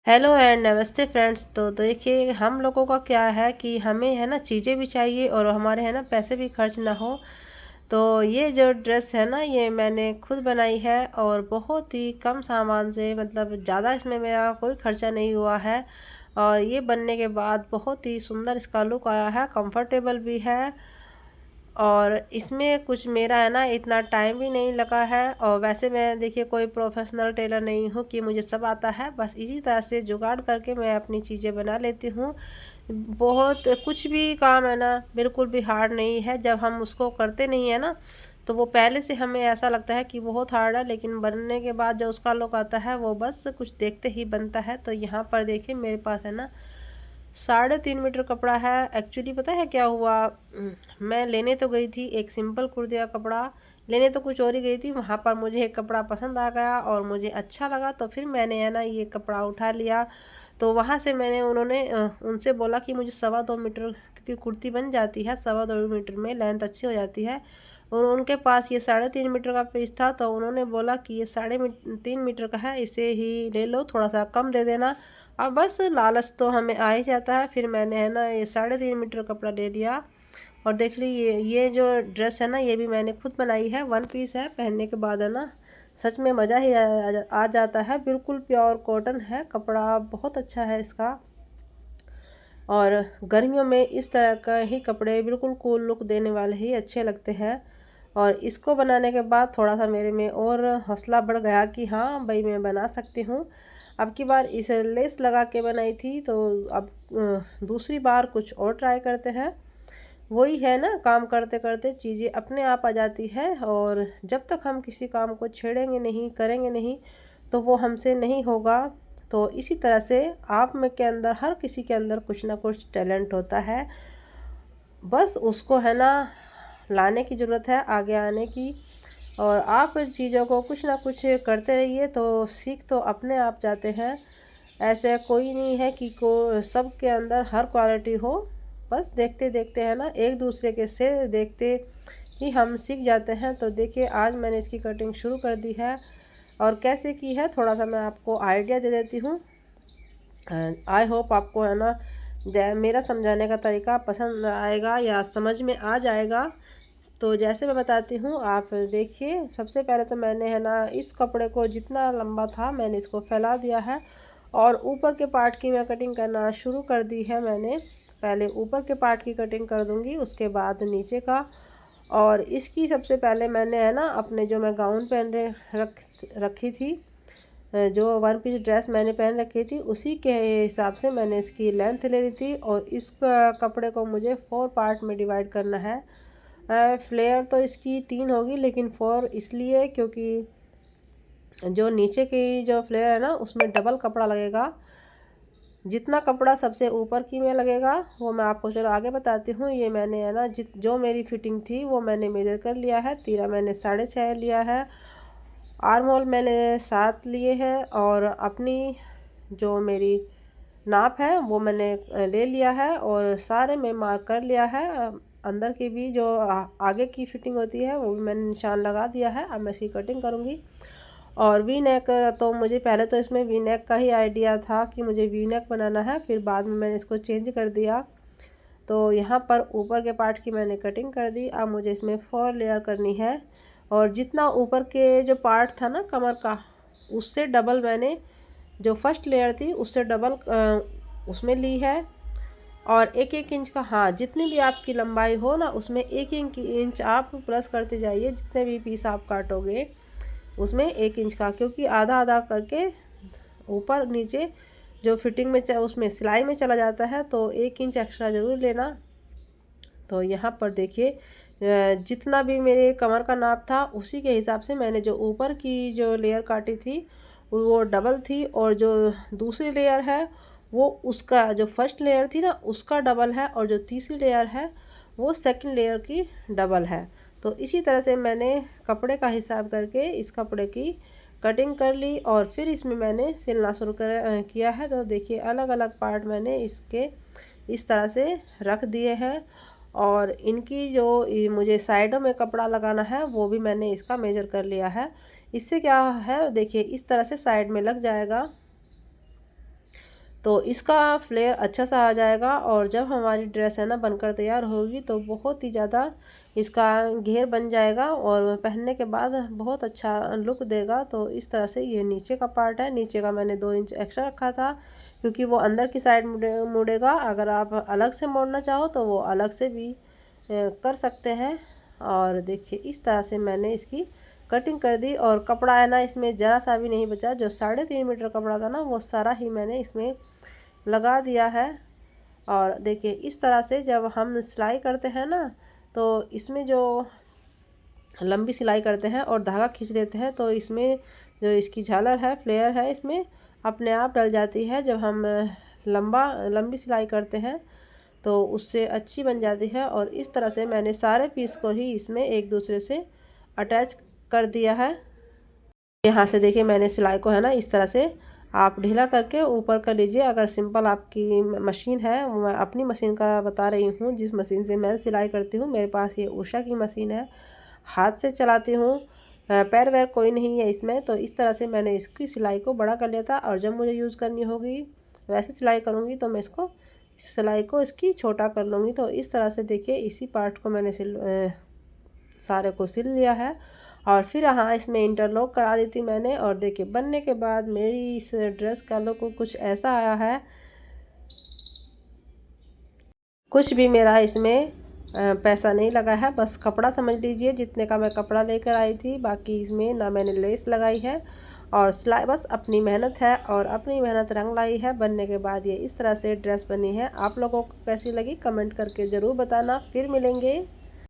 Hello and नमस्ते friends. तो देखिए हम लोगों का क्या है कि हमें है ना चीज़ें भी चाहिए और हमारे है ना पैसे भी खर्च ना हो। तो ये जो ड्रेस है ना ये मैंने खुद बनाई है और बहुत ही कम सामान से मतलब ज़्यादा इसमें मेरा कोई खर्चा नहीं हुआ है। और ये बनने के बाद बहुत ही सुंदर इसका लुक आया है, कंफर्टेबल भी है। और इसमें कुछ मेरा है ना इतना टाइम भी नहीं लगा है। और वैसे मैं देखिए कोई प्रोफेशनल टेलर नहीं हूँ कि मुझे सब आता है, बस इसी तरह से जुगाड़ करके मैं अपनी चीज़ें बना लेती हूँ। बहुत कुछ भी काम है ना बिल्कुल भी हार्ड नहीं है, जब हम उसको करते नहीं है ना तो वो पहले से हमें ऐसा लगता है कि बहुत हार्ड है, लेकिन बनने के बाद जो उसका लुक आता है वो बस कुछ देखते ही बनता है। तो यहाँ पर देखिए मेरे पास है ना 3.5 मीटर कपड़ा है। एक्चुअली पता है क्या हुआ, मैं लेने तो गई थी एक सिंपल कुर्ते का कपड़ा, लेने तो कुछ और ही गई थी। वहाँ पर मुझे एक कपड़ा पसंद आ गया और मुझे अच्छा लगा, तो फिर मैंने है ना ये कपड़ा उठा लिया। तो वहाँ से मैंने उनसे बोला कि मुझे 2.25 मीटर की कुर्ती बन जाती है, 2.25 मीटर में लेंथ अच्छी हो जाती है। और उनके पास ये 3.5 मीटर का पीस था, तो उन्होंने बोला कि ये 3.5 मीटर का है, इसे ही ले लो, थोड़ा सा कम दे देना। अब बस लालच तो हमें आ ही जाता है। फिर मैंने है ना ये 3.5 मीटर कपड़ा ले लिया। और देख ली ये जो ड्रेस है ना ये भी मैंने खुद बनाई है, वन पीस है। पहनने के बाद है ना सच में मज़ा ही आ जाता है। बिल्कुल प्योर कॉटन है कपड़ा, बहुत अच्छा है इसका। और गर्मियों में इस तरह का ही कपड़े बिल्कुल कूल लुक देने वाले ही अच्छे लगते हैं। और इसको बनाने के बाद थोड़ा सा मेरे में और हौसला बढ़ गया कि हाँ भाई मैं बना सकती हूँ। अब की बार इसे लेस लगा के बनाई थी, तो अब दूसरी बार कुछ और ट्राई करते हैं। वही है ना, काम करते करते चीज़ें अपने आप आ जाती है। और जब तक हम किसी काम को छेड़ेंगे नहीं, करेंगे नहीं, तो वो हमसे नहीं होगा। तो इसी तरह से आप में के अंदर, हर किसी के अंदर कुछ ना कुछ टैलेंट होता है, बस उसको है ना लाने की ज़रूरत है, आगे आने की। और आप चीज़ों को कुछ ना कुछ करते रहिए तो सीख तो अपने आप जाते हैं। ऐसे कोई नहीं है कि को सबके अंदर हर क्वालिटी हो। बस देखते देखते है ना एक दूसरे के से देखते ही हम सीख जाते हैं। तो देखिए आज मैंने इसकी कटिंग शुरू कर दी है। और कैसे की है थोड़ा सा मैं आपको आइडिया दे देती हूँ। आई होप आपको है ना मेरा समझाने का तरीका पसंद आएगा या समझ में आ जाएगा। तो जैसे मैं बताती हूँ आप देखिए। सबसे पहले तो मैंने है ना इस कपड़े को जितना लंबा था मैंने इसको फैला दिया है। और ऊपर के पार्ट की मैं कटिंग करना शुरू कर दी है मैंने। पहले ऊपर के पार्ट की कटिंग कर दूँगी, उसके बाद नीचे का। और इसकी सबसे पहले मैंने है ना अपने जो मैं गाउन पहन रखी थी, जो वन पीस ड्रेस मैंने पहन रखी थी उसी के हिसाब से मैंने इसकी लेंथ ले ली थी। और इस कपड़े को मुझे 4 पार्ट में डिवाइड करना है। फ्लेयर तो इसकी 3 होगी, लेकिन 4 इसलिए क्योंकि जो नीचे की जो फ्लेयर है ना उसमें डबल कपड़ा लगेगा। जितना कपड़ा सबसे ऊपर की में लगेगा वो मैं आपको चलो आगे बताती हूँ। ये मैंने है ना जो मेरी फिटिंग थी वो मैंने मेजर कर लिया है। तीरा मैंने 6.5 लिया है। आर्म होल मैंने 7 लिए हैं। और अपनी जो मेरी नाप है वो मैंने ले लिया है और सारे में मार्क कर लिया है। अंदर की भी जो आगे की फिटिंग होती है वो भी मैंने निशान लगा दिया है। अब मैं इसकी कटिंग करूँगी। और वी नेक, तो मुझे पहले तो इसमें वी नेक का ही आइडिया था कि मुझे वी नेक बनाना है, फिर बाद में मैंने इसको चेंज कर दिया। तो यहाँ पर ऊपर के पार्ट की मैंने कटिंग कर दी। अब मुझे इसमें 4 लेयर करनी है। और जितना ऊपर के जो पार्ट था ना कमर का, उससे डबल मैंने जो फर्स्ट लेयर थी उससे डबल उसमें ली है। और 1-1 इंच का, हाँ जितनी भी आपकी लंबाई हो ना उसमें 1-1 इंच आप प्लस करते जाइए। जितने भी पीस आप काटोगे उसमें 1 इंच का, क्योंकि आधा आधा करके ऊपर नीचे जो फिटिंग में उसमें सिलाई में चला जाता है, तो 1 इंच एक्स्ट्रा ज़रूर लेना। तो यहाँ पर देखिए जितना भी मेरे कमर का नाप था उसी के हिसाब से मैंने जो ऊपर की जो लेयर काटी थी वो डबल थी। और जो दूसरी लेयर है वो उसका जो फर्स्ट लेयर थी ना उसका डबल है। और जो तीसरी लेयर है वो सेकंड लेयर की डबल है। तो इसी तरह से मैंने कपड़े का हिसाब करके इस कपड़े की कटिंग कर ली। और फिर इसमें मैंने सिलना शुरू किया है। तो देखिए अलग अलग पार्ट मैंने इसके इस तरह से रख दिए हैं। और इनकी जो मुझे साइडों में कपड़ा लगाना है वो भी मैंने इसका मेजर कर लिया है। इससे क्या है देखिए इस तरह से साइड में लग जाएगा। तो इसका फ्लेयर अच्छा सा आ जाएगा। और जब हमारी ड्रेस है ना बनकर तैयार होगी तो बहुत ही ज़्यादा इसका घेर बन जाएगा और पहनने के बाद बहुत अच्छा लुक देगा। तो इस तरह से ये नीचे का पार्ट है, नीचे का मैंने 2 इंच एक्स्ट्रा रखा था क्योंकि वो अंदर की साइड मुड़ेगा। अगर आप अलग से मोड़ना चाहो तो वो अलग से भी कर सकते हैं। और देखिए इस तरह से मैंने इसकी कटिंग कर दी और कपड़ा है ना इसमें ज़रा सा भी नहीं बचा। जो 3.5 मीटर कपड़ा था ना वो सारा ही मैंने इसमें लगा दिया है। और देखिए इस तरह से जब हम सिलाई करते हैं ना तो इसमें जो लंबी सिलाई करते हैं और धागा खींच लेते हैं तो इसमें जो इसकी झालर है, फ्लेयर है, इसमें अपने आप डल जाती है। जब हम लंबी सिलाई करते हैं तो उससे अच्छी बन जाती है। और इस तरह से मैंने सारे पीस को ही इसमें एक दूसरे से अटैच कर दिया है। यहाँ से देखिए मैंने सिलाई को है ना इस तरह से आप ढीला करके ऊपर कर लीजिए। अगर सिंपल आपकी मशीन है, मैं अपनी मशीन का बता रही हूँ जिस मशीन से मैं सिलाई करती हूँ। मेरे पास ये उषा की मशीन है, हाथ से चलाती हूँ, पैर वैर कोई नहीं है इसमें। तो इस तरह से मैंने इसकी सिलाई को बड़ा कर लिया था और जब मुझे यूज़ करनी होगी वैसे सिलाई करूँगी तो मैं सिलाई को इसकी छोटा कर लूँगी। तो इस तरह से देखिए इसी पार्ट को मैंने सारे को सिल लिया है। और फिर हाँ इसमें इंटरलॉक करा दी थी मैंने। और देखिए बनने के बाद मेरी इस ड्रेस का लुक कुछ ऐसा आया है। कुछ भी मेरा इसमें पैसा नहीं लगा है, बस कपड़ा समझ लीजिए जितने का मैं कपड़ा लेकर आई थी। बाकी इसमें ना मैंने लेस लगाई है और सिलाई बस अपनी मेहनत है और अपनी मेहनत रंग लाई है। बनने के बाद ये इस तरह से ड्रेस बनी है। आप लोगों को कैसी लगी कमेंट करके ज़रूर बताना। फिर मिलेंगे।